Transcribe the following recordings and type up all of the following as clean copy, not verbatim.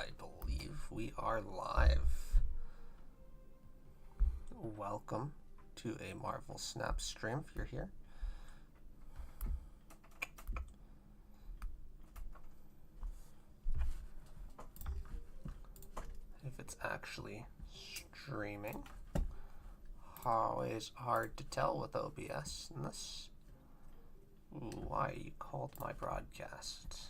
I believe we are live. Welcome to a Marvel Snap stream if you're here. If it's actually streaming. Always hard to tell with OBS in this. Ooh, why you called my broadcast?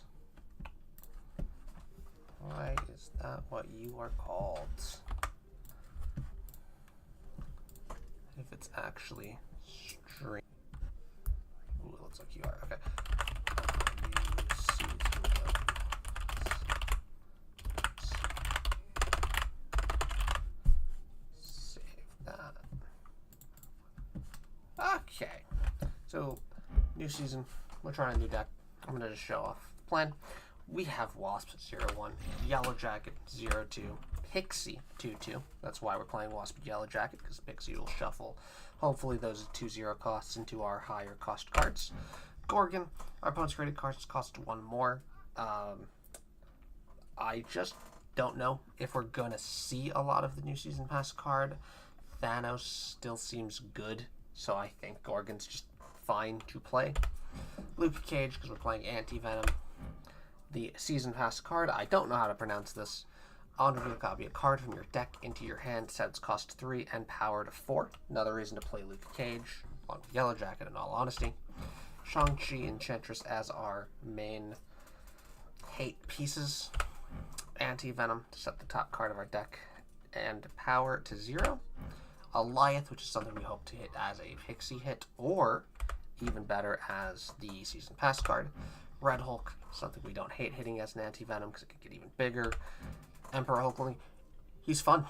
Why is that what you are called? If it's actually stream. Ooh, it looks like you are. Okay. Save that. Okay. So, new season. We're trying a new deck. I'm going to just show off the plan. We have Wasp 0-1, Yellowjacket 0-2, Pixie 2-2. That's why we're playing Wasp Yellowjacket, because Pixie will shuffle, hopefully, those 2-0 costs into our higher cost cards. Gorgon, our opponent's created cards cost one more. I just don't know if we're going to see a lot of the new season pass card. Thanos still seems good, so I think Gorgon's just fine to play. Luke Cage, because we're playing Anti-Venom. The season pass card, I don't know how to pronounce this. On reveal, copy a card from your deck into your hand, sets cost 3 and power to 4. Another reason to play Luke Cage, along with Yellowjacket in all honesty. Shang-Chi, Enchantress as our main hate pieces. Anti-Venom to set the top card of our deck and power to 0. Alioth, which is something we hope to hit as a Pixie hit, or even better as the season pass card. Red Hulk, something we don't hate hitting as an Anti-Venom because it can get even bigger. Emperor Hulkling, he's fun.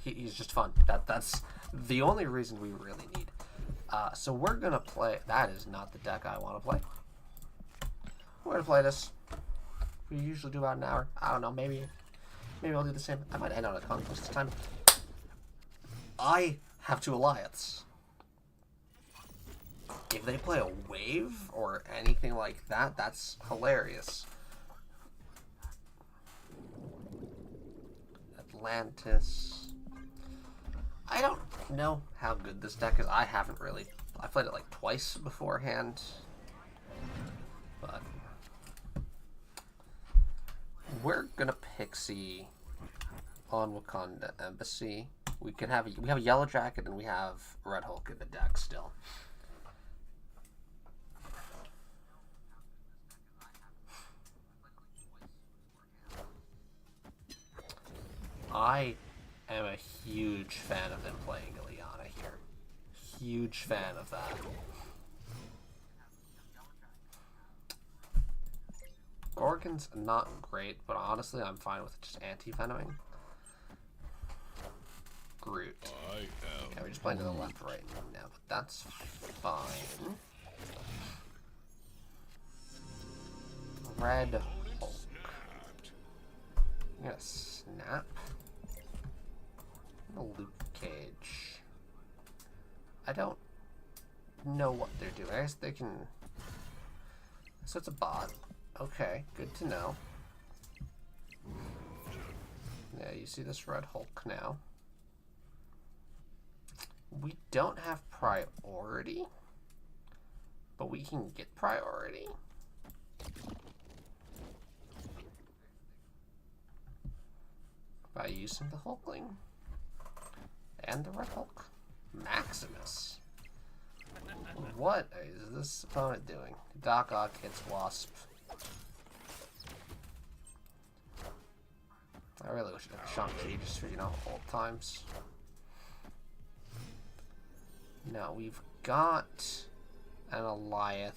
He's just fun. That's the only reason we really need. So we're going to play... That is not the deck I want to play. We're going to play this. We usually do about an hour. I don't know, maybe I'll do the same. I might end on a conquest this time. I have 2 Alioths. If they play a wave or anything like that, that's hilarious. Atlantis. I don't know how good this deck is. I haven't really... I played it like twice beforehand. But... we're gonna Pixie on Wakanda Embassy. We have a Yellowjacket and we have Red Hulk in the deck still. I am a huge fan of them playing Ileana here. Huge fan of that. Gorgon's not great, but honestly I'm fine with just anti-venoming. Groot. Yeah, we're just playing to the left right now, but that's fine. Red Hulk. I'm gonna snap. Luke Cage. I don't know what they're doing. I guess they can... So it's a bot. Okay, good to know. Yeah, you see this Red Hulk now. We don't have priority, but we can get priority. By using the Hulkling. And the Red Hulk. Maximus. What is this opponent doing? Doc Ock hits Wasp. I really wish it had Shang-Chi just for, old times. Now, we've got an Alioth.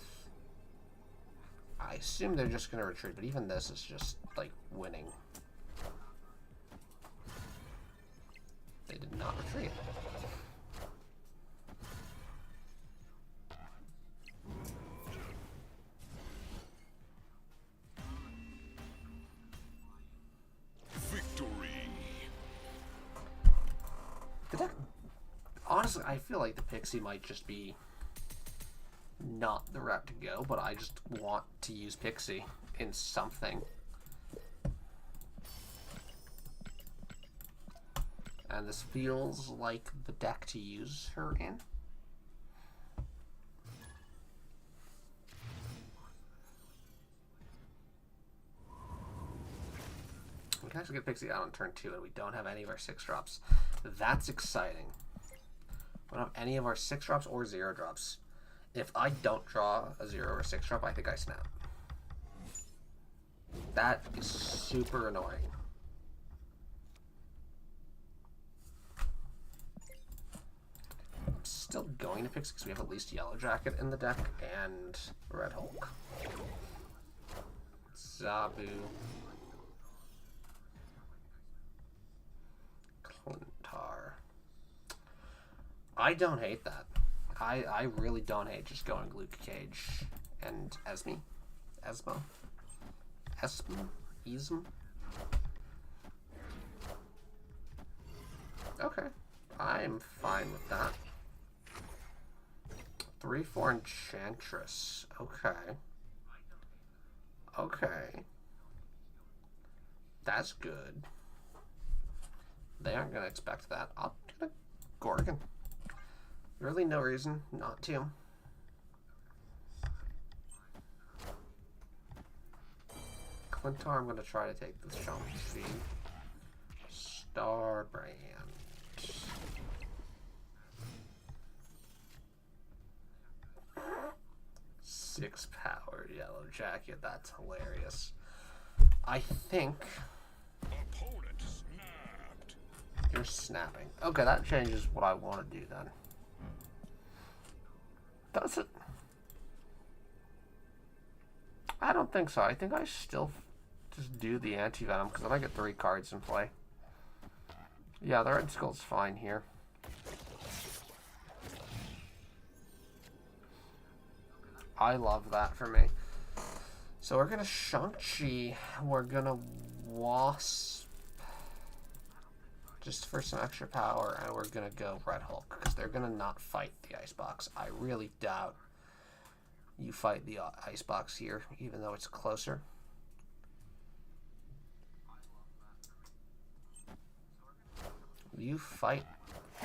I assume they're just going to retreat, but even this is just, like, winning. They did not retreat. Victory. The deck, honestly, I feel like the Pixie might just be not the route to go, but I just want to use Pixie in something. And this feels like the deck to use her in. We can actually get Pixie out on turn 2, and we don't have any of our 6-drops. That's exciting. We don't have any of our 6-drops or 0-drops. If I don't draw a 0 or 6-drop, I think I snap. That is super annoying. I'm still going to Pixie because we have at least Yellowjacket in the deck and Red Hulk. Zabu. Clintar. I don't hate that. I really don't hate just going Luke Cage and Esme. Okay. I'm fine with that. 3/4 Enchantress. Okay. Okay. That's good. They aren't going to expect that. I'll get a Gorgon. Really no reason not to. Clintar, I'm going to try to take this Shang-Chi. Starbrand. 6-power Yellowjacket. That's hilarious. I think Opponent snapped. you're snapping. Okay, that changes what I want to do then. Does it? I don't think so. I think I still just do the Anti-Venom because then I get 3 cards in play. Yeah, the Red Skull's fine here. I love that for me. So we're going to Shang-Chi. We're going to Wasp just for some extra power. And we're going to go Red Hulk because they're going to not fight the Icebox. I really doubt you fight the Icebox here, even though it's closer. You fight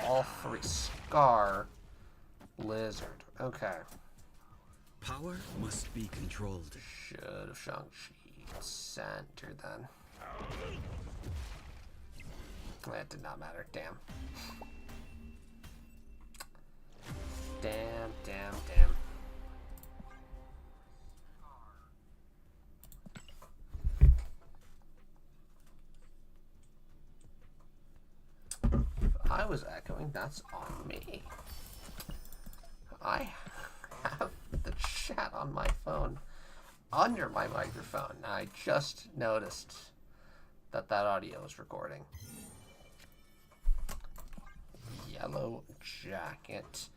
all 3. Scar. Lizard. Okay. Power must be controlled. Should have Shang-Chi center then. That did not matter. Damn. Damn, damn, damn. If I was echoing, that's on me. I have the chat on my phone under my microphone. Now I just noticed that that audio is recording. Yellowjacket.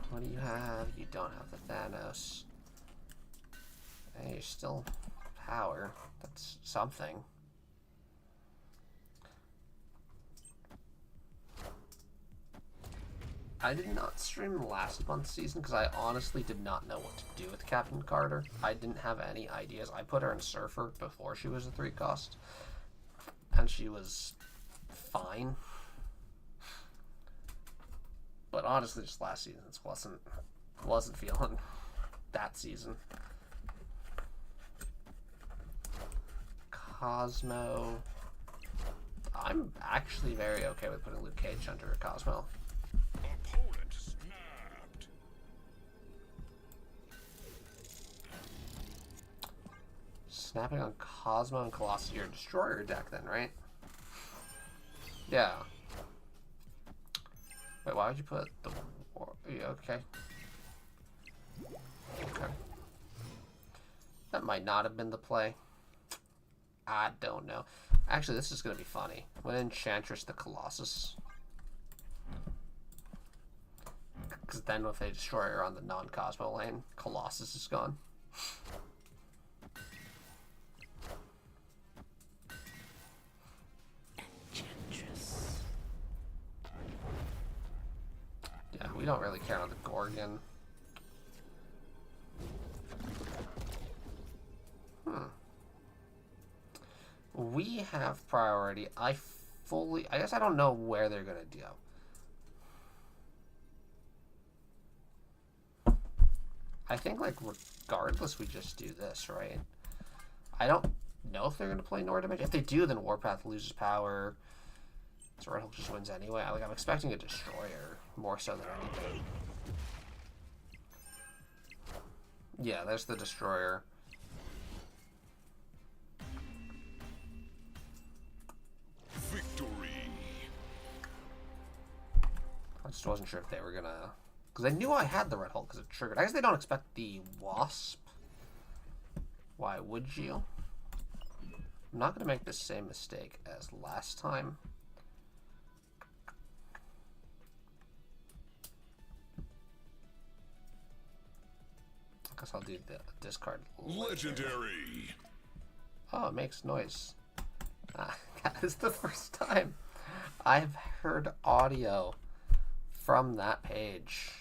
What do you have? You don't have the Thanos. Hey, you're still power. That's something. I did not stream last month's season because I honestly did not know what to do with Captain Carter. I didn't have any ideas. I put her in Surfer before she was a 3-cost, and she was fine. But honestly, just last season wasn't feeling that season. Cosmo. I'm actually very okay with putting Luke Cage under a Cosmo. Opponent snapped. Snapping on Cosmo and Colossus, your Destroyer deck then, right? Yeah. Wait, why would you put the... Yeah, okay. Okay. That might not have been the play. I don't know. Actually, this is going to be funny. When Enchantress the Colossus. Because then if they destroy her on the non-Cosmo lane, Colossus is gone. Enchantress. Yeah, we don't really care on the Gorgon. We have priority. I fully... I guess I don't know where they're going to go. I think, like, regardless, we just do this, right? I don't know if they're going to play Nord Dimension. If they do, then Warpath loses power. So Red Hulk just wins anyway. Like, I'm expecting a Destroyer more so than anything. Yeah, there's the Destroyer. Victory. I just wasn't sure if they were going to... Because I knew I had the Red Hulk because it triggered. I guess they don't expect the Wasp. Why would you? I'm not going to make the same mistake as last time. I guess I'll do the discard. Legendary. Oh, it makes noise. That is the first time I've heard audio from that page.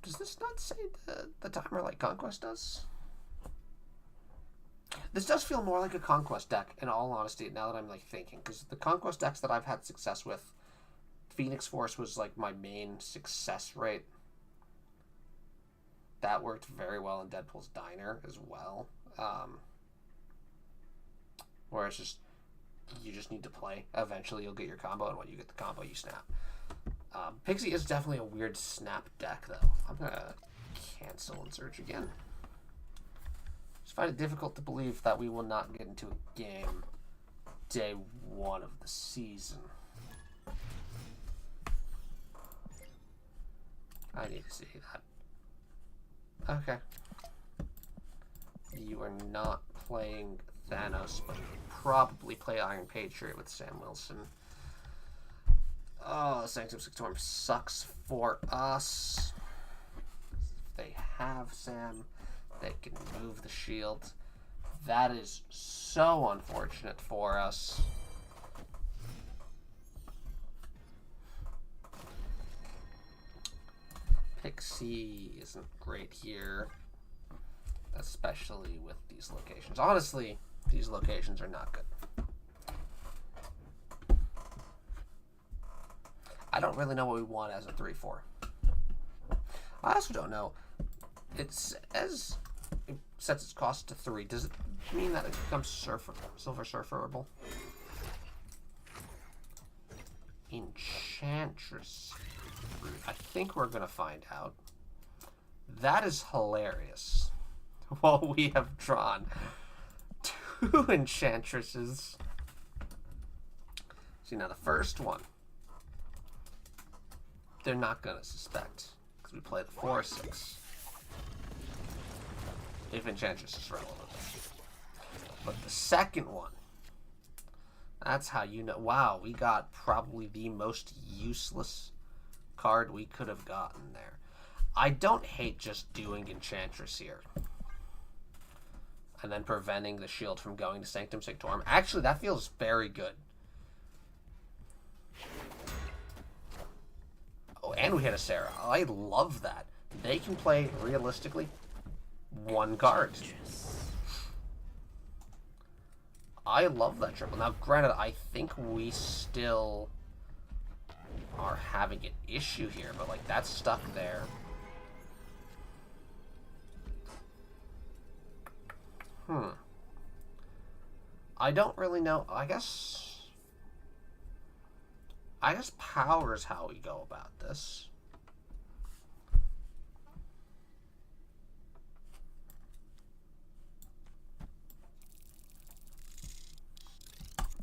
Does this not say the timer like Conquest does? This does feel more like a Conquest deck, in all honesty, now that I'm like thinking. Because the Conquest decks that I've had success with, Phoenix Force was like my main success rate. That worked very well in Deadpool's Diner as well. Where it's just, you just need to play. Eventually you'll get your combo, and when you get the combo, you snap. Pixie is definitely a weird snap deck, though. I'm going to cancel and search again. Just find it difficult to believe that we will not get into a game day 1 of the season. I need to see that. Okay. You are not playing Thanos, but you probably play Iron Patriot with Sam Wilson. Oh, Sanctum Sanctorum sucks for us. If they have Sam, they can move the shield. That is so unfortunate for us. Pixie isn't great here, especially with these locations. Honestly, these locations are not good. I don't really know what we want as a 3-4. I also don't know. It says it sets its cost to 3. Does it mean that it becomes silver surferable? Enchantress. I think we're gonna find out. That is hilarious. Well, we have drawn 2 Enchantresses. See, now the first one, they're not going to suspect, because we play the 4/6. If Enchantress is relevant. But the second one, that's how you know. Wow, we got probably the most useless card we could have gotten there. I don't hate just doing Enchantress here. And then preventing the shield from going to Sanctum Sanctorum. Actually, that feels very good. Oh, and we hit a Sarah. I love that. They can play, realistically, 1 card. I love that triple. Now, granted, I think we still are having an issue here, but, like, that's stuck there. I don't really know. I guess power is how we go about this.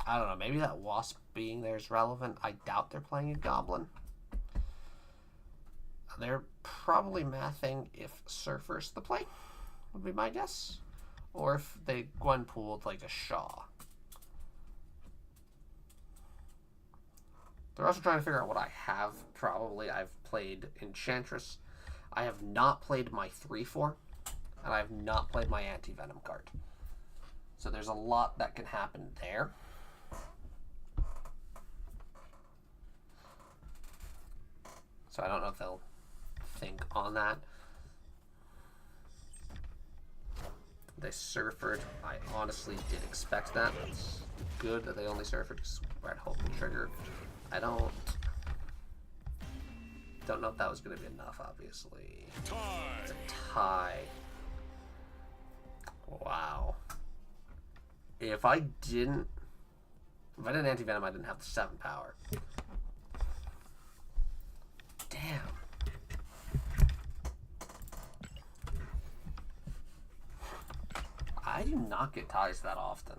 I don't know. Maybe that Wasp being there is relevant. I doubt they're playing a Goblin. They're probably mathing if Surfer's the play, would be my guess. Or if they Gwenpooled like a Shaw. They're also trying to figure out what I have. Probably I've played Enchantress. I have not played my 3/4. And I have not played my Anti-Venom card. So there's a lot that can happen there. So I don't know if they'll think on that. They surfered. I honestly did expect that. It's good that they only surfered because Red Hulk and Trigger. I don't know if that was going to be enough, obviously. Tie. It's a tie. Wow. If I didn't Anti-Venom, I didn't have the 7 power. Damn. I do not get ties that often.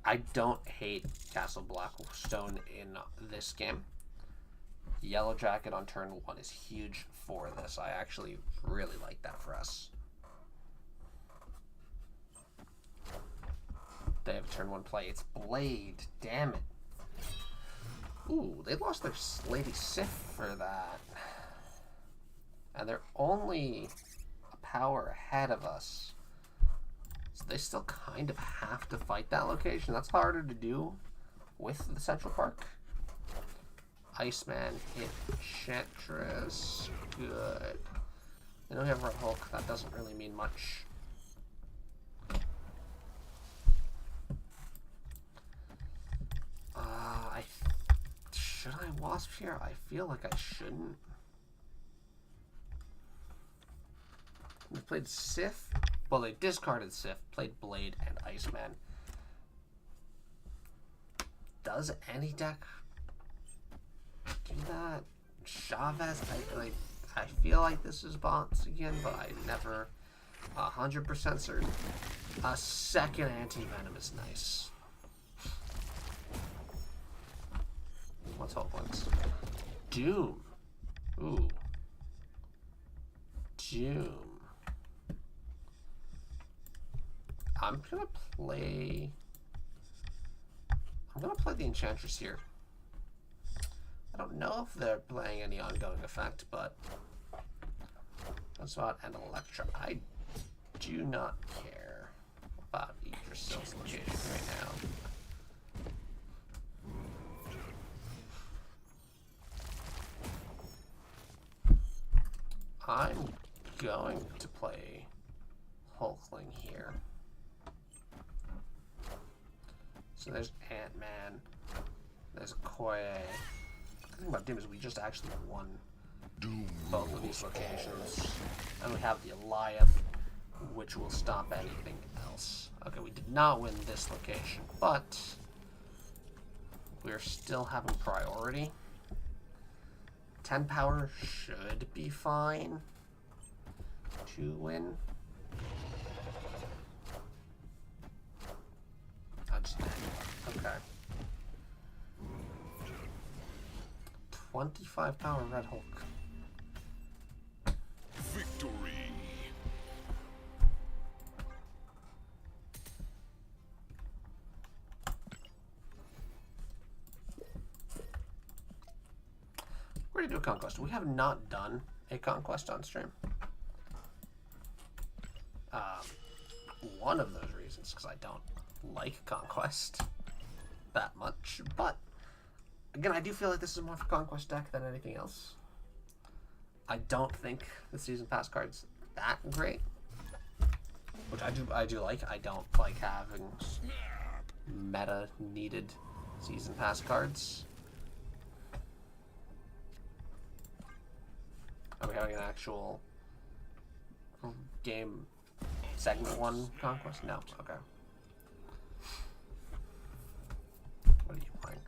I don't hate Castle Blackstone in this game. Yellowjacket on turn 1 is huge for this. I actually really like that for us. They have a turn 1 play. It's Blade. Damn it. Ooh, they lost their Lady Sif for that. And they're only a power ahead of us. So they still kind of have to fight that location. That's harder to do with the Central Park. Iceman hit Enchantress. Good. They don't have Red Hulk. That doesn't really mean much. Should I Wasp here? I feel like I shouldn't. They played Sif. Well, they discarded Sif, played Blade and Iceman. Does any deck do that? Chavez? I feel like this is bots again, but I'm never 100% certain. A second Anti-Venom is nice. What's Hulklings? Doom. Ooh. Doom. I'm gonna play the Enchantress here. I don't know if they're playing any ongoing effect, but Sunspot and Electra. I do not care about Yggdrasil's location right now. I'm going to play Hulkling here. So there's Ant-Man. There's Koye. The thing about Doom is we just actually won both of these locations. And we have the Alioth, which will stop anything else. Okay, we did not win this location, but we're still having priority. 10 power should be fine to win. I'll just end. Okay. 25 power Red Hulk. Victory. We're gonna do a conquest. We have not done a conquest on stream. One of those reasons because I don't like conquest that much, but again, I do feel like this is more of a conquest deck than anything else. I don't think the season pass card's that great, which I do like. I don't like having meta needed season pass cards. Are we having an actual game segment 1 conquest? No. Okay. What are you playing?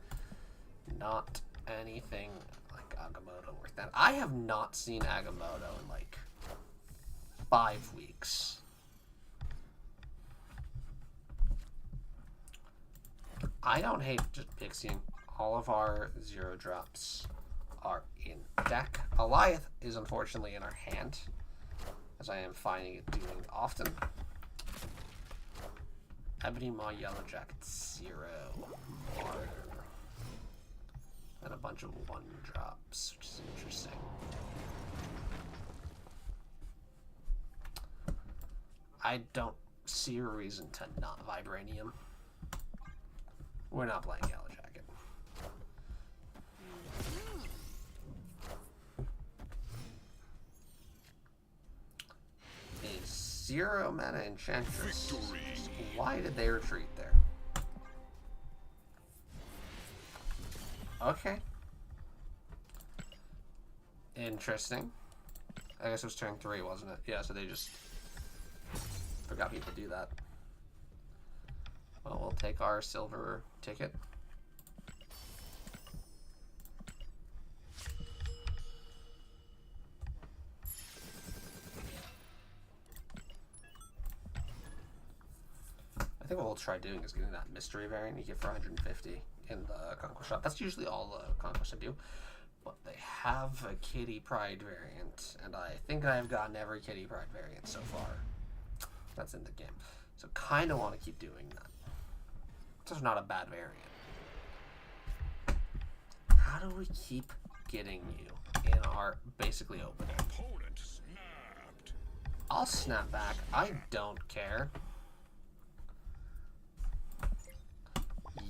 Not anything like Agamotto worth that. I have not seen Agamotto in like 5 weeks. I don't hate just Pixie. All of our 0 drops are in deck. Alioth is unfortunately in our hand, as I am finding it doing often. Ebony Maw, Yellowjacket, 0. Martyr. And a bunch of 1 drops, which is interesting. I don't see a reason to not Vibranium. We're not playing Yellowjacket. A 0 mana Enchantress. Why did they retreat there? Okay. Interesting. I guess it was turn 3, wasn't it? Yeah, so they just forgot people do that. Well, we'll take our silver ticket. I think what we'll try doing is getting that mystery variant you get for 150 in the Conquest shop. That's usually all the Conquest I do. But they have a Kitty Pride variant, and I think I have gotten every Kitty Pride variant so far. That's in the game. So kind of want to keep doing that. It's just not a bad variant. How do we keep getting you in our basically opening? Opponent snapped. I'll snap back. I don't care.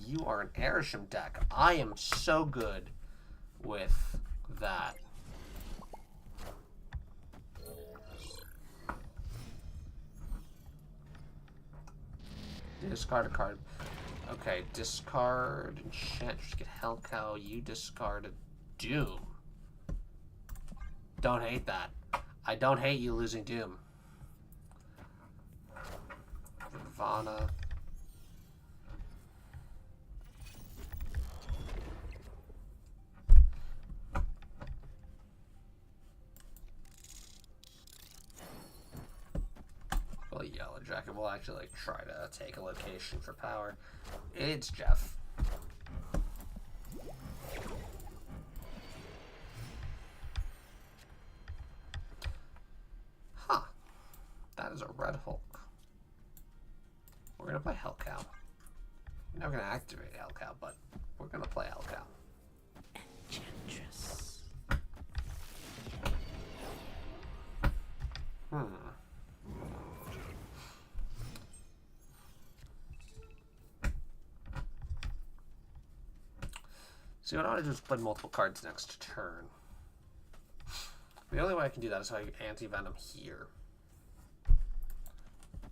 You are an Airship deck. I am so good with that. Discard a card. Okay, discard Enchantress, get Hellcow. You discard a Doom. Don't hate that. I don't hate you losing Doom. Nirvana. Well, Yellowjacket will actually like try to take a location for power. It's Jeff. Huh. That is a red Hulk. We're gonna play Hellcow. We're never gonna activate Hellcow, but we're gonna play Hellcow. Enchantress. See, what I want to do is play multiple cards next turn. The only way I can do that is if I Anti-Venom here.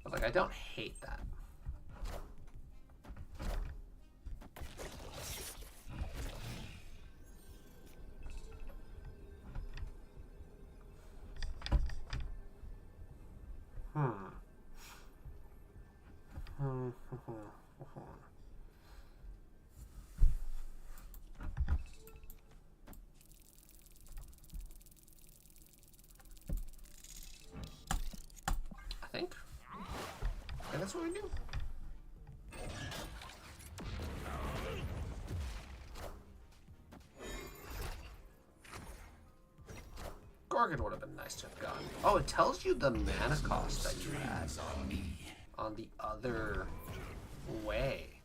But, like, I don't hate that. I think. And that's what we do. Gorgon would have been nice to have gotten. Oh, it tells you the mana cost that you had on the other way.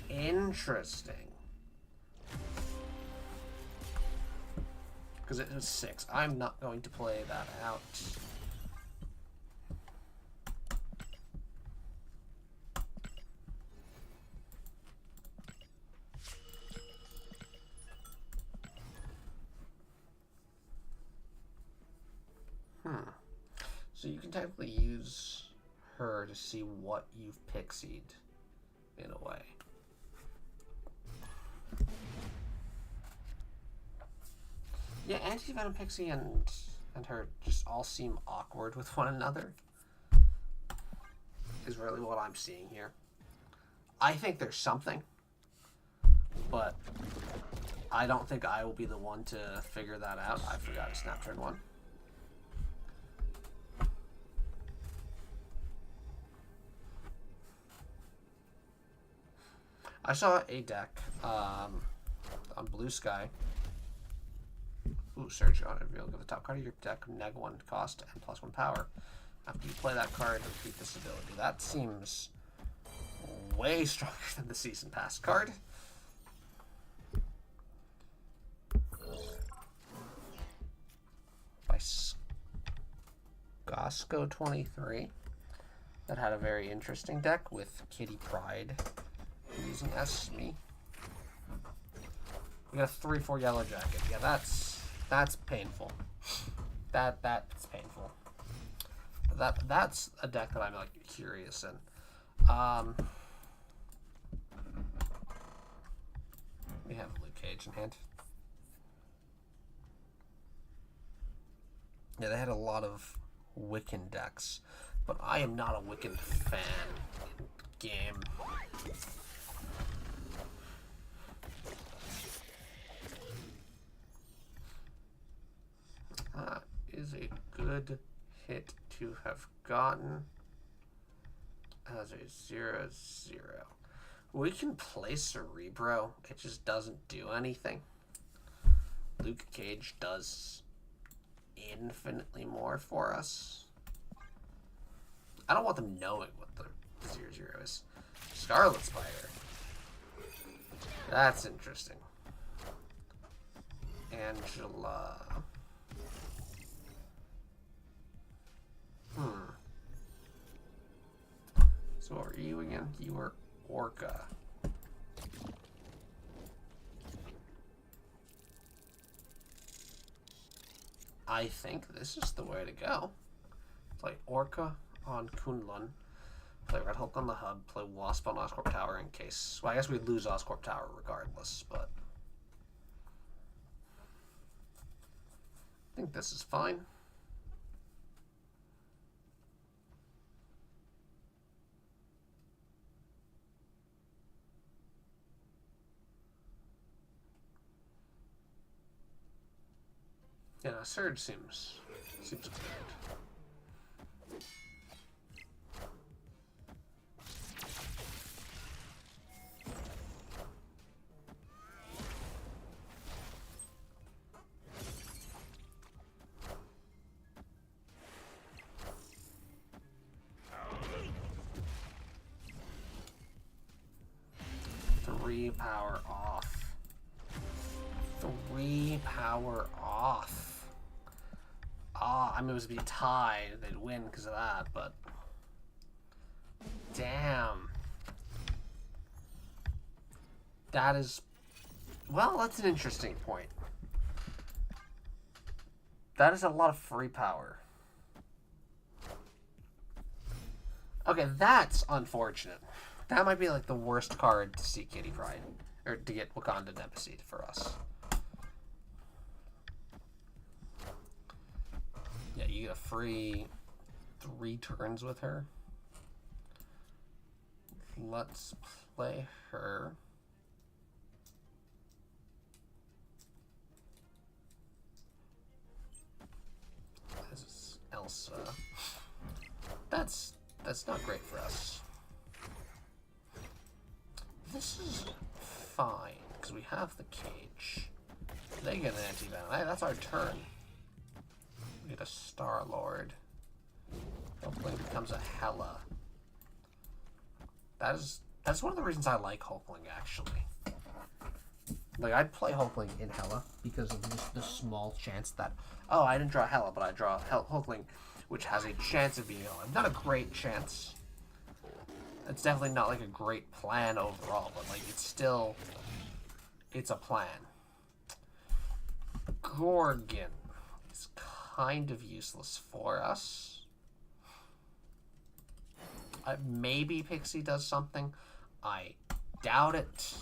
Interesting. Because it was 6. I'm not going to play that out. So you can technically use her to see what you've pixied, in a way. Yeah, Anti-Venom, Pixie, and her just all seem awkward with one another. Is really what I'm seeing here. I think there's something, but I don't think I will be the one to figure that out. I forgot to snap turn 1. I saw a deck on Blue Sky. Ooh, search on it. Reveal the top card of your deck, neg 1 cost and +1 power. After you play that card, repeat this ability. That seems way stronger than the Season Pass card. By Gosco23. That had a very interesting deck with Kitty Pride using Esme. We got a 3/4 Yellowjacket. Yeah, that's painful. That's painful. That's a deck that I'm like curious in. We have Luke Cage in hand. Yeah, they had a lot of Wiccan decks, but I am not a Wiccan fan in the game. That is a good hit to have gotten as a 0/0. We can play Cerebro. It just doesn't do anything. Luke Cage does infinitely more for us. I don't want them knowing what the 0/0 is. Scarlet Spider. That's interesting. Angela. So what are you again? You were Orca. I think this is the way to go. Play Orca on Kunlun. Play Red Hulk on the hub. Play Wasp on Oscorp Tower in case... Well, I guess we'd lose Oscorp Tower regardless, but... I think this is fine. Yeah, Surge seems good. Three power off. 3 power off. I mean, it was to be tied. They'd win because of that, but... Damn. That is... Well, that's an interesting point. That is a lot of free power. Okay, that's unfortunate. That might be like the worst card to see Kitty Pryde. Or to get Wakanda Nemesis for us. Yeah, you get a free 3 turns with her. Let's play her. This is Elsa. That's not great for us. This is fine, because we have the cage. They get an Anti-Venom. Hey, that's our turn. We get a Star-Lord. Hulkling becomes a Hela. That's one of the reasons I like Hulkling, actually. Like, I'd play Hulkling in Hela because of just the small chance that, oh, I didn't draw Hela, but I draw Hulkling, which has a chance of being Hela. Not a great chance. It's definitely not like a great plan overall, but like it's a plan. Gorgon is kind of useless for us. Maybe Pixie does something. I doubt it.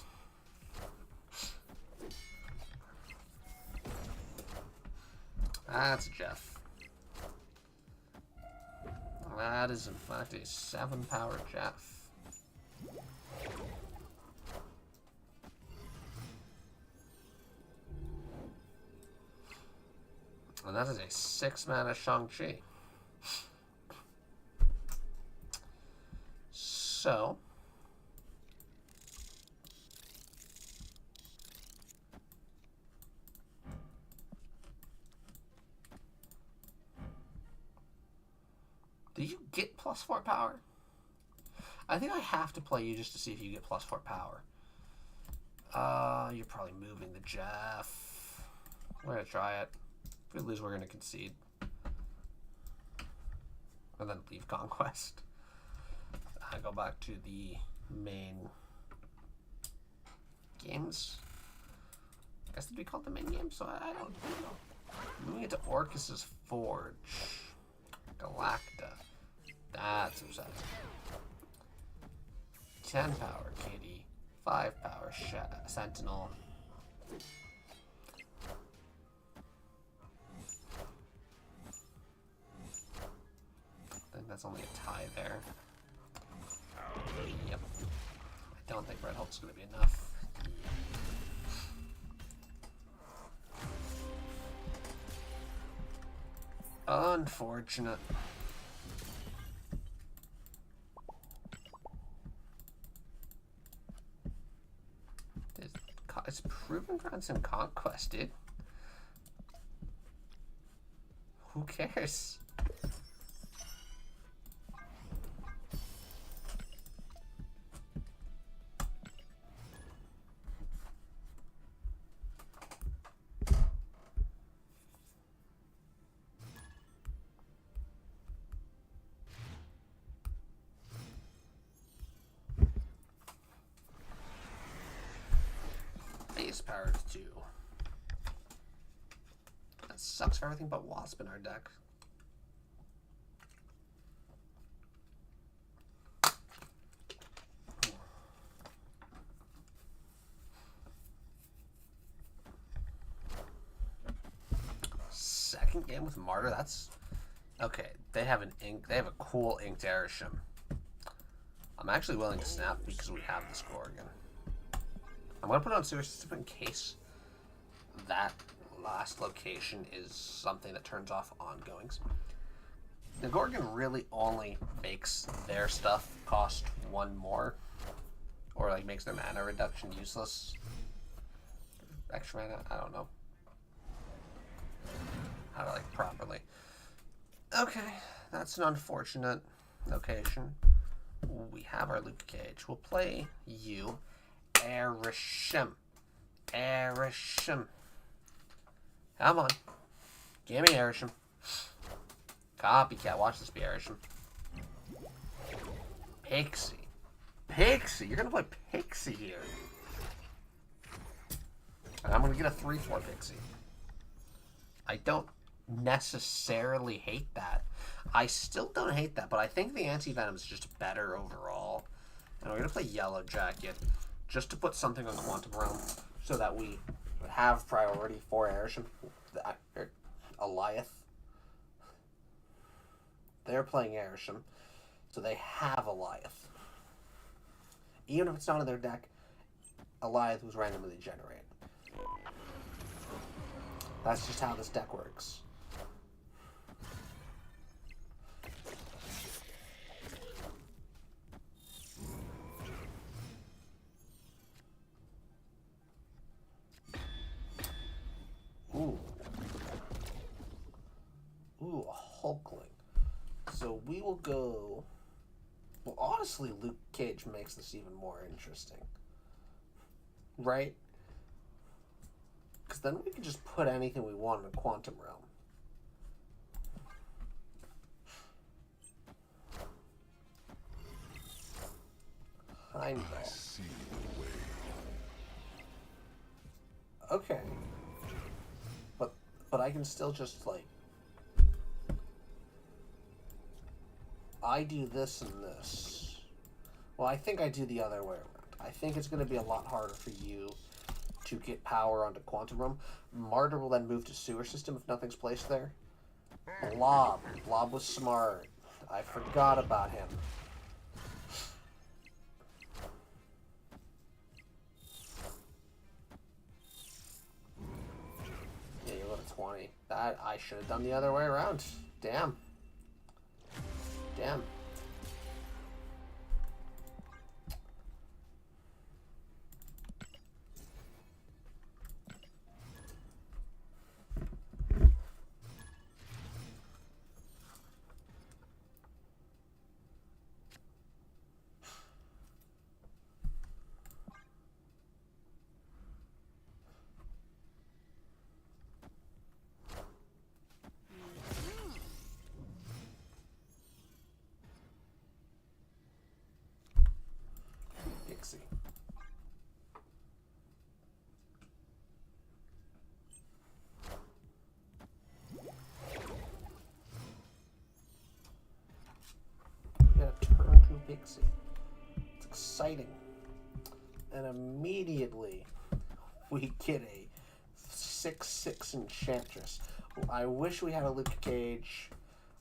That's Jeff. That is in fact a 7-power Jeff. And that is a 6-mana Shang-Chi. So... do you get +4 power? I think I have to play you just to see if you get +4 power. You're probably moving the Jeff. We're gonna try it. If we lose, we're gonna concede. And then leave Conquest. I go back to the main games. I guess they'd be called the main games, so I don't know. Moving into Orcus's Forge. Galacta. That's upsetting. 10 power Kitty. 5 power Sentinel. I think that's only a tie there. Yep. I don't think Red Hulk's going to be enough. Unfortunate. It's Proven Grounds in Conquest, dude. Who cares? Base power 2. That sucks for everything but Wasp in our deck. Second game with Martyr. That's okay. They have a cool inked Airshim. I'm actually willing to snap because we have this Gorgon. I'm going to put it on Sewer System in case that last location is something that turns off ongoings. The Gorgon really only makes their stuff cost 1 more. Or like makes their mana reduction useless. Extra mana? I don't know how to like properly. Okay, that's an unfortunate location. We have our Luke Cage. We'll play you. Airshim. Airshim. Come on. Give me Airshim. Copycat. Watch this be Airshim. Pixie. Pixie. You're going to play Pixie here. And I'm going to get a 3/4 Pixie. I don't necessarily hate that. I still don't hate that, but I think the Anti-Venom is just better overall. And we're going to play Yellowjacket. Just to put something on Quantum Realm so that we have priority for Airshim. Alioth. They're playing Airshim, so they have Alioth. Even if it's not in their deck, Alioth was randomly generated. That's just how this deck works. Ooh. Ooh, a Hulkling. So we will go... Well, honestly, Luke Cage makes this even more interesting. Right? Because then we can just put anything we want in a Quantum Realm. I know. I see the way. Okay. But I can still just, like... I do this and this. Well, I think I do the other way around. I think it's going to be a lot harder for you to get power onto Quantum Realm. Martyr will then move to Sewer System if nothing's placed there. Blob. Blob was smart. I forgot about him. Yeah, you got a 20. That I should have done the other way around. Damn. Damn. Pixie. It's exciting. And immediately we get a 6/6 Enchantress. I wish we had a Luke Cage.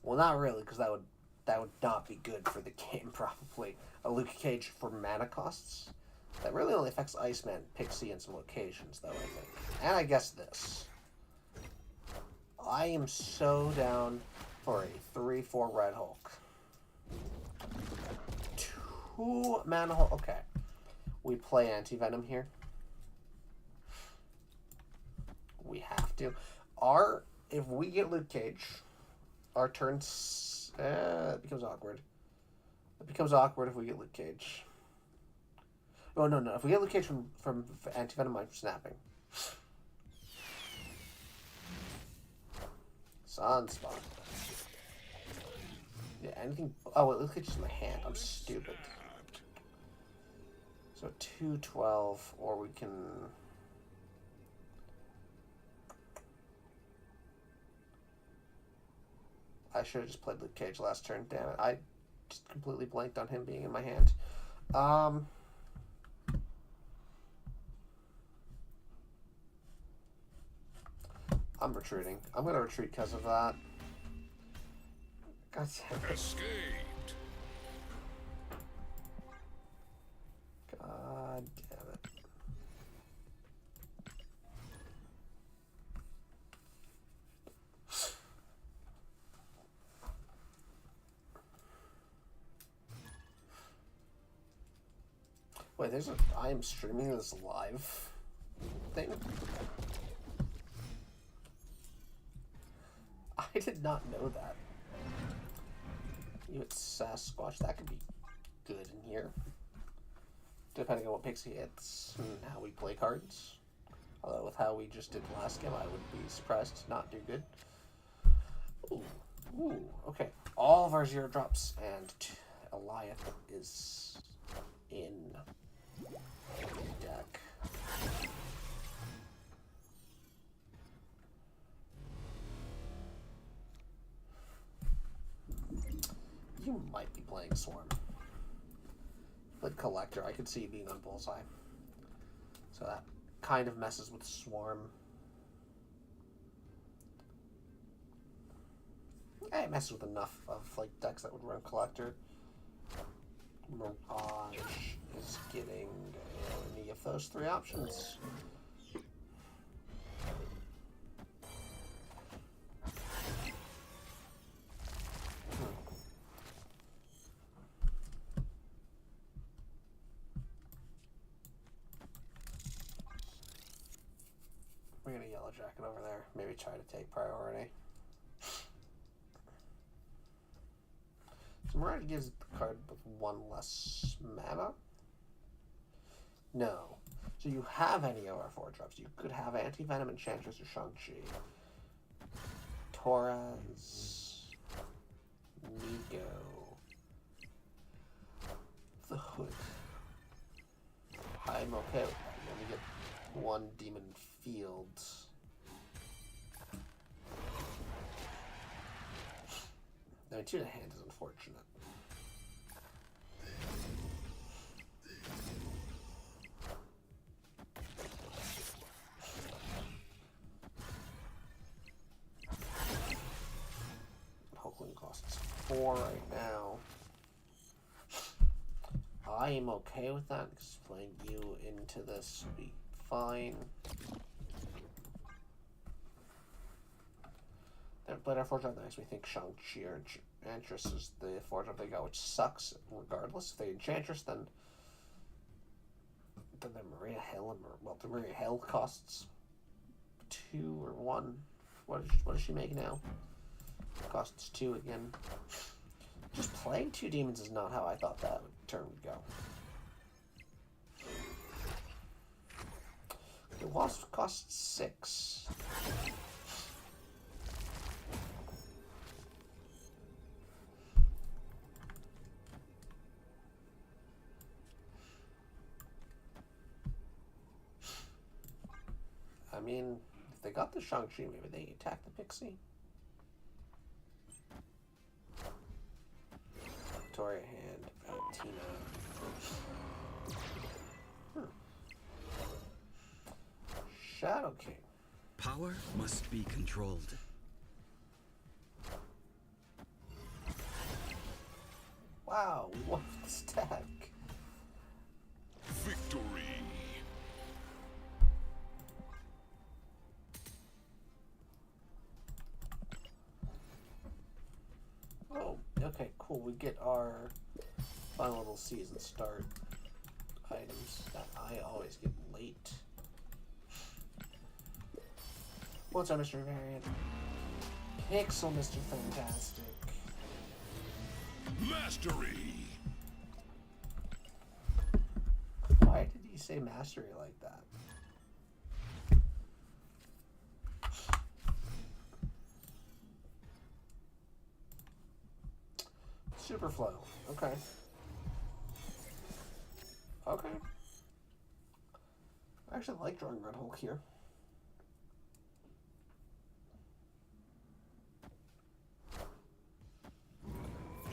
Well, not really, because that would not be good for the game, probably. A Luke Cage for mana costs. That really only affects Iceman, Pixie, and some locations, though, I think. And I guess this. I am so down for a 3/4 Red Hulk. 2 mana Hulk. Okay. We play Anti-Venom here. We have to. If we get Luke Cage, our turn it becomes awkward. It becomes awkward if we get Luke Cage. Oh, no. If we get Luke Cage from Anti-Venom, I'm snapping. Sunspot. Yeah, anything... Oh, wait, Luke Cage is in my hand. I'm stupid. So 2/12, or we can... I should have just played Luke Cage last turn. Damn it. I just completely blanked on him being in my hand. I'm retreating. I'm going to retreat because of that. God damn it. Escaped. God damn it. Wait, I am streaming this live thing? I did not know that. You hit Sasquatch, that could be good in here. Depending on what Pixie hits and how we play cards. Although with how we just did last game, I would be surprised to not do good. Ooh, okay. All of our 0 drops, and Alioth is in deck. You might be playing Swarm. But Collector, I could see you being on Bullseye. So that kind of messes with Swarm. It messes with enough of like decks that would run Collector. Mirage is getting any of those 3 options. We're gonna Yellowjacket over there. Maybe try to take priority. So Mirage gives the card with 1 less mana? No. So you have any of our 4 drops. You could have Anti-Venom, Enchantress, or Shang-Chi. Torres. Nigo. The Hood. I'm okay with that. You only get 1 Demon Field. I mean, 2 in the hand is unfortunate. Hulkling costs 4 right now. I am okay with that because playing you into this would be fine. But our 4-drop that makes me think Shang-Chi or Enchantress is the 4-drop they got, which sucks regardless. If they Enchantress, then the Maria Hill, the Maria Hill costs 2 or 1. What does she make now? Costs 2 again. Just playing 2 demons is not how I thought that turn would go. The Wasp costs 6. I mean, if they got the Shang-Chi, maybe they attack the Pixie. Victoria hand, Shadow King. Power must be controlled. Wow, we won this deck. Victory. Oh, okay, cool. We get our final little season start items that I always get late. What's our mystery variant? Pixel Mr. Fantastic. Mastery. Why did he say mastery like that? Superflow. Okay. Okay. I actually like drawing Red Hulk here.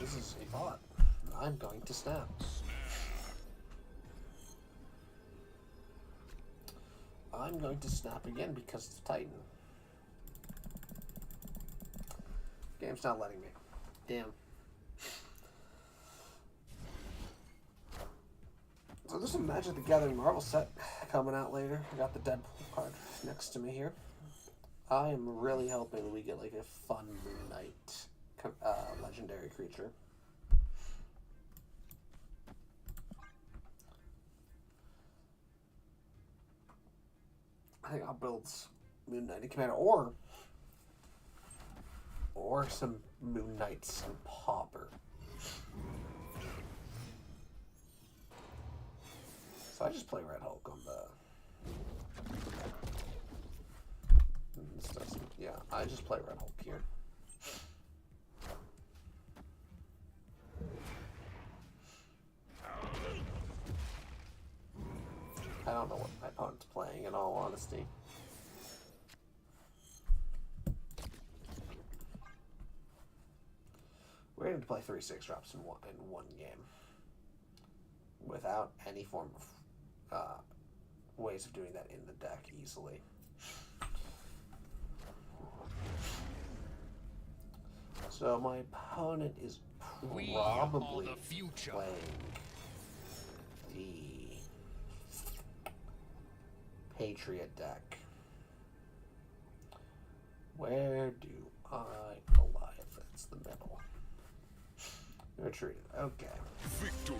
This is a bot. I'm going to snap. I'm going to snap again because it's Titan. Game's not letting me. Damn. So there's some Magic the Gathering Marvel set coming out later. I got the Deadpool card next to me here. I am really hoping we get like a fun Moon Knight legendary creature. I think I'll build Moon Knight and Commander, or some Moon Knights and Pauper. So I just play Red Hulk on the. This doesn't. Yeah, I just play Red Hulk here. I don't know what my opponent's playing, in all honesty. We're going to play 3/6 drops in one game, without any form of ways of doing that in the deck easily. So my opponent is probably playing the Patriot deck. Where do I Goliath? It's the middle. Retreat. Okay. Victory.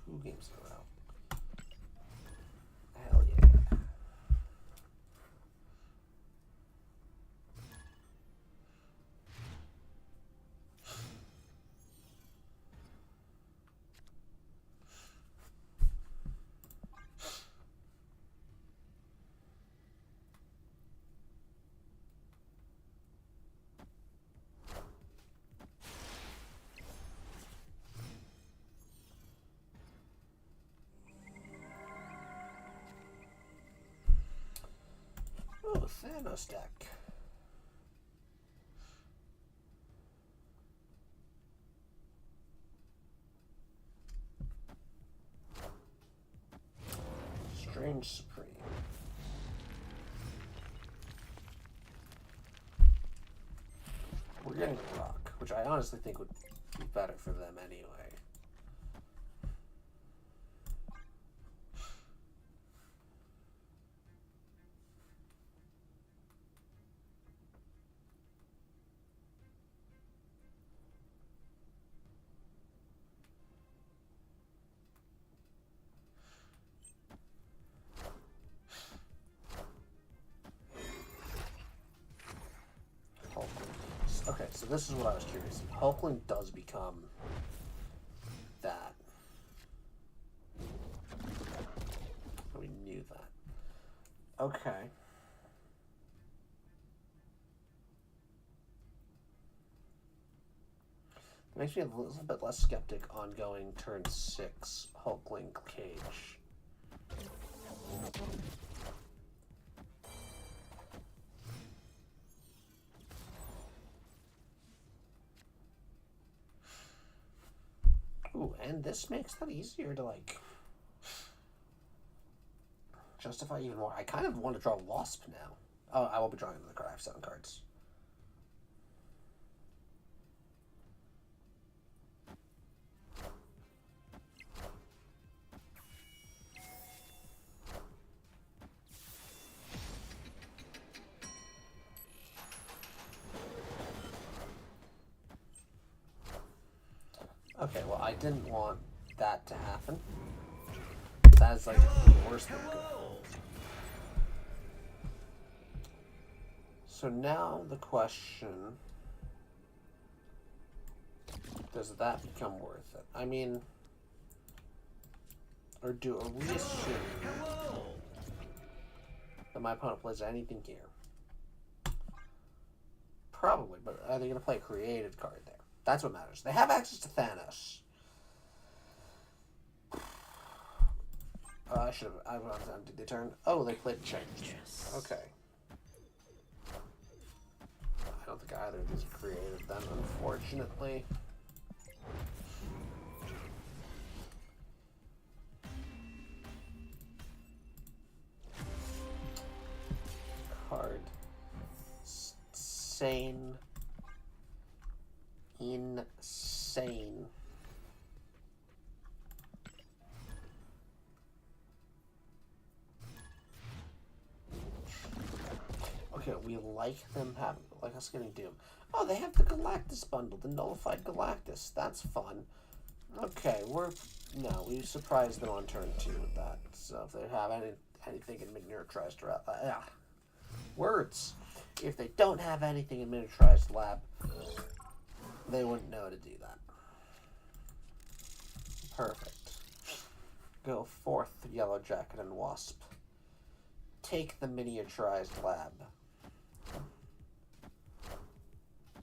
Two games in a row. Hell yeah. Oh, Thanos deck. Strange Supreme. We're getting Rock, which I honestly think would be better for them anyway. Okay, so this is what I was curious. Hulkling does become that. We knew that. Okay. It makes me a little bit less skeptic on going turn 6 Hulkling Cage. Ooh, and this makes that easier to, like, justify even more. I kind of want to draw Wasp now. Oh, I won't be drawing another card. I have 7 cards. Okay, well, I didn't want that to happen. That is, like, worse than good. So now the question, does that become worth it? I mean, or are we assume that my opponent plays anything here? Probably, but are they going to play a created card there? That's what matters. They have access to Thanos. I should have. I went on to the turn. Oh, they played Enchantress. Okay. I don't think either of these are created then, unfortunately. Card. Insane. Insane. Okay, we like them having, like us getting Doom. Oh, they have the Galactus bundle, the Nullified Galactus. That's fun. Okay, we surprised them on turn 2 with that. So if they have anything in miniaturized lab, words. If they don't have anything in miniaturized lab, they wouldn't know to do that. Perfect. Go forth, Yellowjacket and Wasp. Take the miniaturized lab.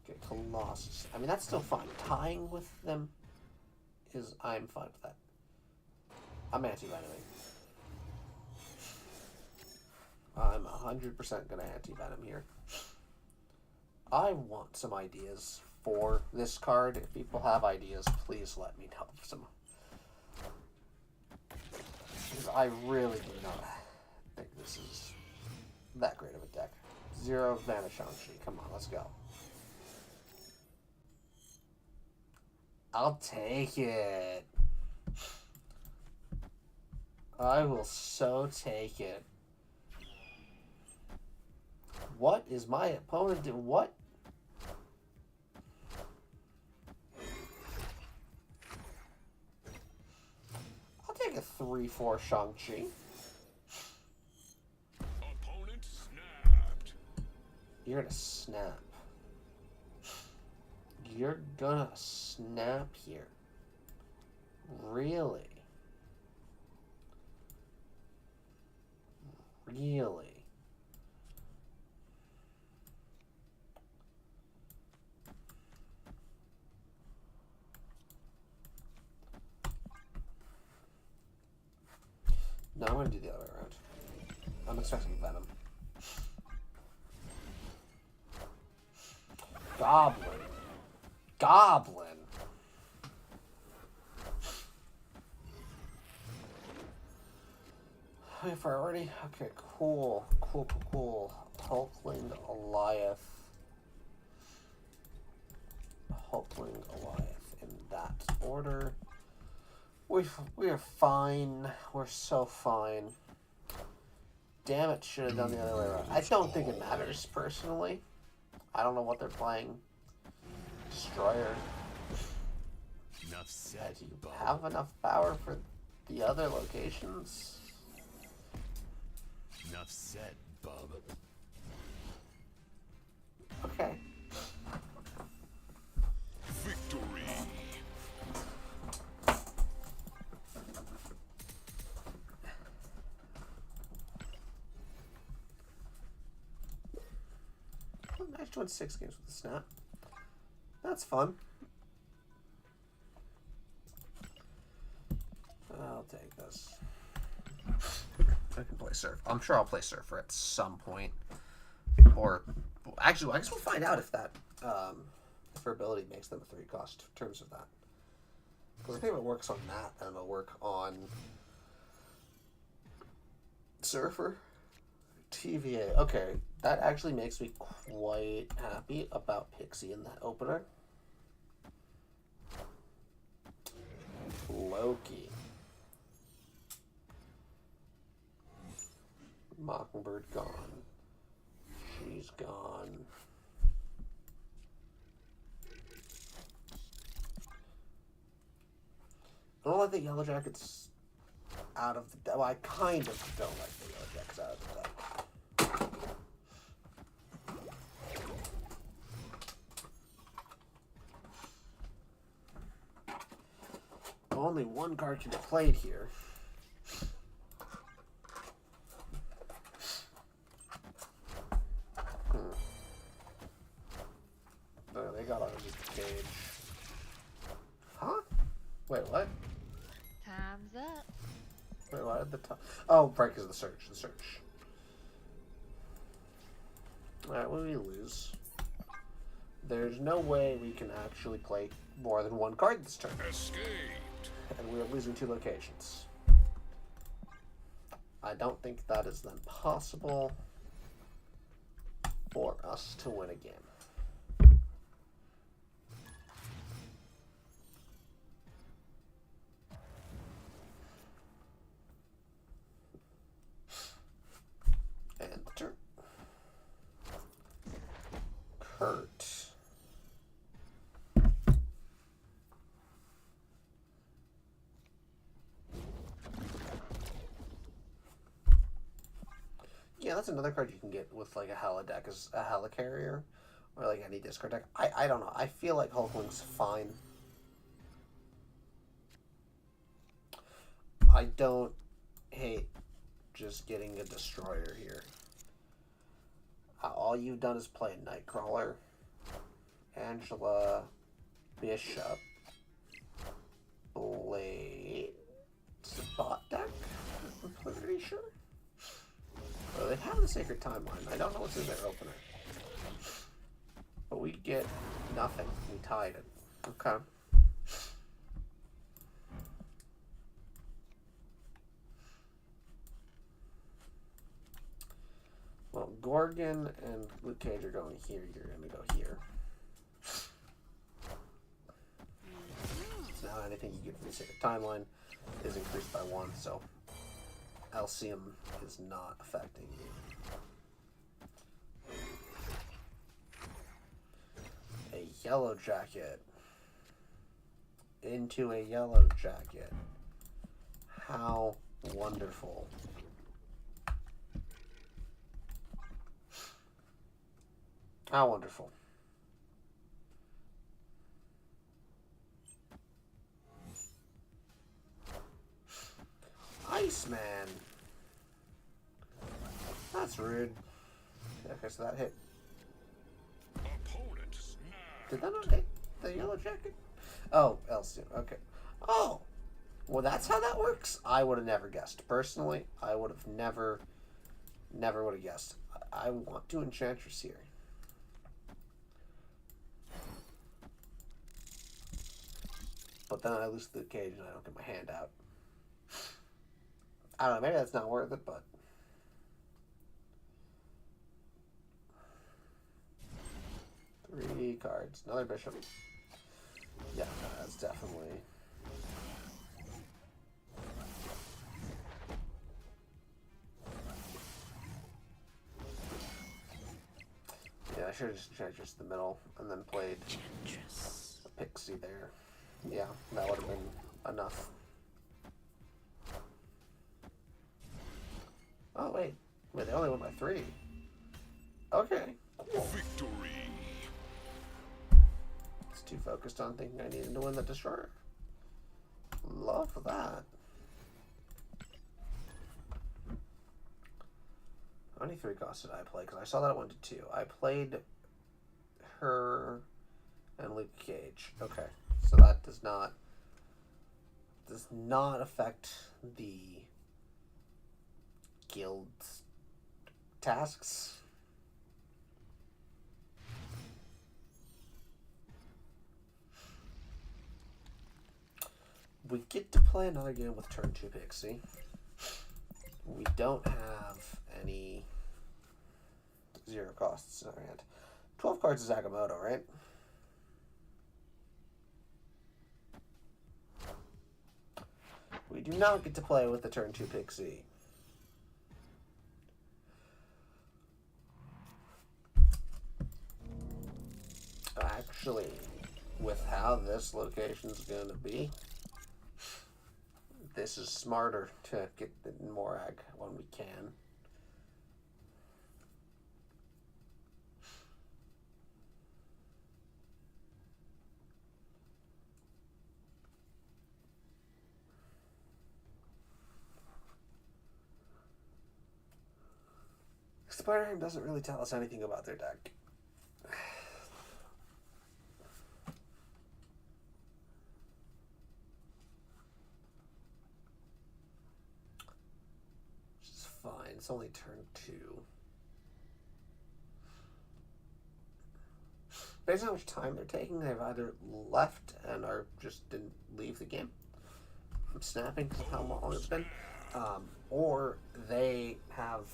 Okay, Colossus. I mean, that's still fine. Tying with them I'm fine with that. I'm anti-venoming. I'm 100% gonna anti-venom here. I want some ideas for this card. If people have ideas, please let me know some. Because I really do not think this is that great of a deck. 0 mana Shang-Chi. Come on, let's go. I'll take it. I will so take it. What is my opponent doing? What? I'll take a 3/4 Shang-Chi. Opponent snapped. You're gonna snap. You're gonna snap here. Really? Really? No, I'm gonna do the other way around. I'm expecting Venom. Goblin. Goblin. If we're already okay, cool. Hulkling, Alioth. Hulkling, Alioth in that order. We are fine. We're so fine. Damn it, should have done the other way around. I don't think it matters, personally. I don't know what they're playing. Destroyer. Enough said. Do you have enough power for the other locations? Enough said, bub. Okay. Victory. I managed to win 6 games with the snap. That's fun. I'll take this. I can play Surf. I'm sure I'll play Surfer at some point. Or, actually, I guess we'll find out if that, if her ability makes them a 3 cost in terms of that. Because I think if it works on that, then it'll work on Surfer. TVA. Okay, that actually makes me quite happy about Pixie in that opener. Loki. Mockingbird gone. She's gone. I don't like the Yellowjackets out of the deck. Well, I kind of don't like the Yellowjackets out of the deck. Only one card can be played here. They got underneath the cage. Huh? Wait, what? Time's up. Wait, what? At the top? Oh, right, because of the search. The search. Alright, what do we lose? There's no way we can actually play more than one card this turn. Escaped. And we are losing 2 locations. I don't think that is then possible for us to win again. And the turn. Kurt. Yeah, that's another card you can get with like a Hela deck, as a Hela carrier, or like any discard deck. I don't know. I feel like Hulkling's fine. I don't hate just getting a destroyer here. All you've done is play Nightcrawler, Angela, Bishop, Blade, Spot deck. I'm pretty sure. Well, they have the Sacred Timeline. I don't know what's in their opener. But we get nothing. We tied it. Okay. Well, Gorgon and Luke Cage are going here. You're going to go here. So now anything you get from the Sacred Timeline is increased by 1, so Elysium is not affecting you. A Yellowjacket into a Yellowjacket. How wonderful. How wonderful. Iceman. That's rude. Okay, so that hit. Opponent snapped. Did that not hit the Yellowjacket? Oh, Elysium. Okay. Oh. Well, that's how that works? I would have never guessed. Personally, I would have never would have guessed. I want to Enchantress here. But then I lose the cage and I don't get my hand out. I don't know, maybe that's not worth it, but... Three cards. Another bishop. Yeah, no, that's definitely... Yeah, I should have just tried just the middle and then played a Pixie there. Yeah, that would have been enough. Oh, wait. Wait, they only won by 3. Okay, cool. Victory. It's too focused on thinking I needed to win the Destroyer. Love that. How many 3 costs did I play? Because I saw that it went to 2. I played her and Luke Cage. Okay, so that does not affect the guild tasks. We get to play another game with turn 2 Pixie. We don't have any 0 costs in our hand. 12 cards is Agamotto, right? We do not get to play with the turn 2 Pixie. Actually, with how this location's going to be, this is smarter to get the Morag when we can. Spider-Man doesn't really tell us anything about their deck. Which is fine. It's only turn 2. Based on how much time they're taking, they've either left and are just didn't leave the game. I'm snapping because of how long it's been. Or they have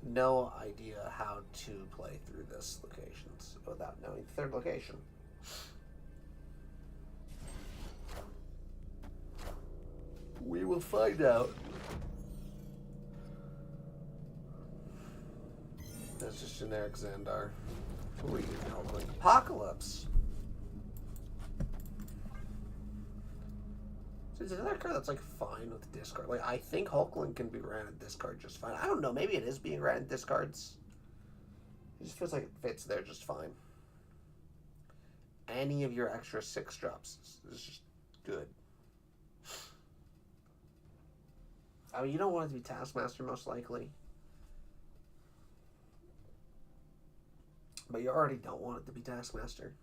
no idea how to play through this locations without knowing the third location. We will find out. That's just generic Xandar. Three Hulkling. Apocalypse. So it's another card that's like fine with discard. Like I think Hulkling can be ran at discard just fine. I don't know. Maybe it is being ran at discards. It just feels like it fits there just fine. Any of your extra 6 drops is just good. I mean, you don't want it to be Taskmaster most likely. But you already don't want it to be Taskmaster.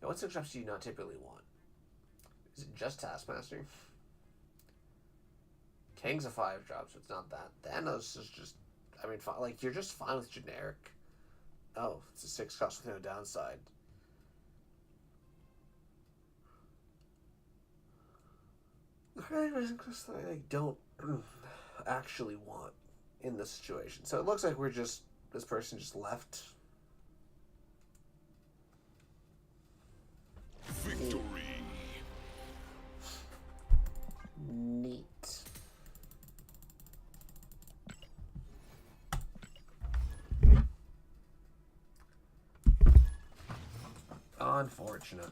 Now, what 6 drops do you not typically want? Is it just Taskmaster? King's a 5 drop, so it's not that. Thanos is just, I mean, like, you're just fine with generic. Oh, it's a 6 cost with no downside. I don't actually want in this situation. So it looks like we're just, this person just left. Victory. Neat. Unfortunate.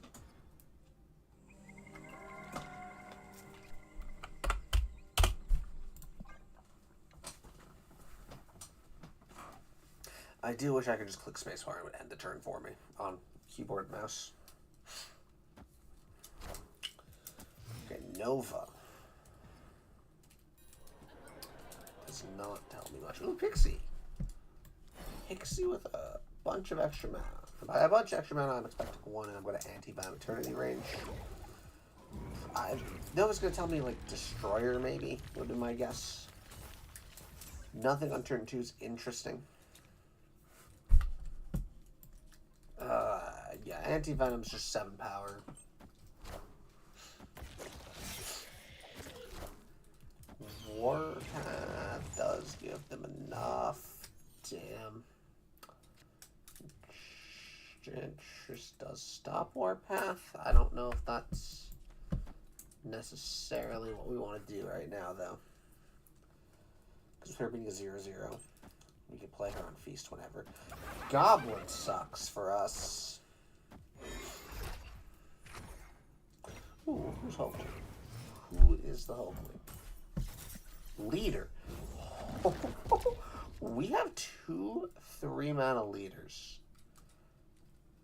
I do wish I could just click spacebar and it would end the turn for me on keyboard and mouse. Okay, Nova. Does not tell me much. Ooh, Pixie. Pixie with a bunch of extra mana. By a bunch of extra mana, I'm expecting 1, and I'm going to Anti-Venom Eternity range. Nova's going to tell me, like, Destroyer, maybe, would be my guess. Nothing on turn 2 is interesting. Yeah, Anti-Venom's just 7 power. Warpath does give them enough. Damn. Enchantress does stop Warpath. I don't know if that's necessarily what we want to do right now, though. Because with her being a 0/0, we can play her on Feast whenever. Goblin sucks for us. Ooh, who's Hulkling? Who is the Hulkling? Leader. We have 2 3-mana leaders.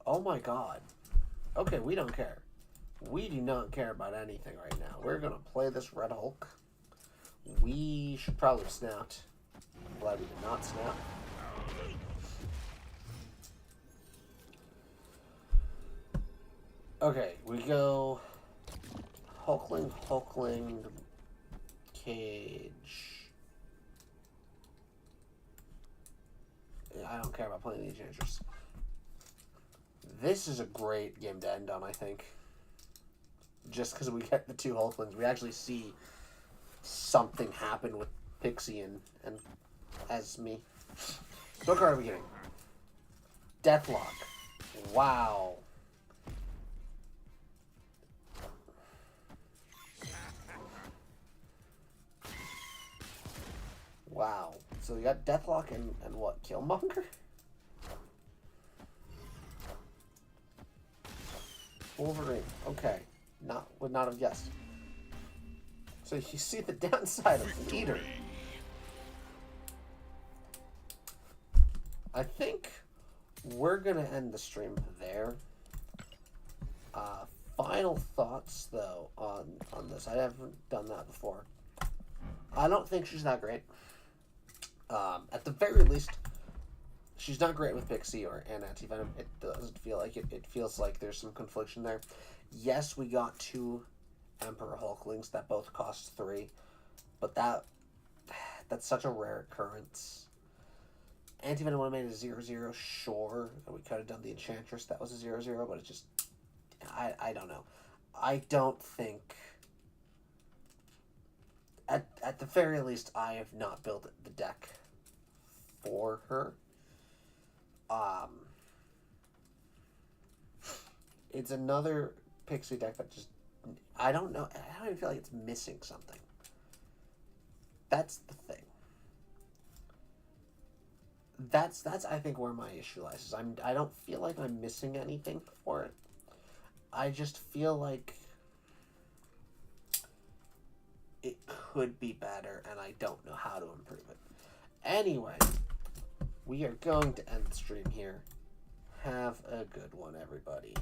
Oh my god. Okay, we don't care. We do not care about anything right now. We're gonna play this Red Hulk. We should probably snout. I'm glad we did not snap. Okay, we go Hulkling, Cage. I don't care about playing the Enchantress. This is a great game to end on, I think. just because we get the 2 Hulklings. We actually see something happen with Pixie and Esme. So what card are we getting? Deathlock. Wow. Wow. So we got Deathlock and what? Killmonger? Wolverine. Okay. Would not have guessed. So you see the downside of Leader. I think we're gonna end the stream there. Final thoughts though on this. I haven't done that before. I don't think she's that great. At the very least, she's not great with Pixie and Anti-Venom. It doesn't feel like it. It feels like there's some confliction there. Yes, we got 2 Emperor Hulklings that both cost 3, but that's such a rare occurrence. Anti-Venom would have made a 0/0, sure, and we could have done the Enchantress. That was a 0/0, but it just, I don't know. I don't think, at the very least, I have not built the deck for her. It's another Pixie deck that just, I don't know, I don't even feel like it's missing something. That's the thing. That's I think where my issue lies. Is I don't feel like I'm missing anything for it. I just feel like it could be better, and I don't know how to improve it. Anyway, we are going to end the stream here. Have a good one, everybody.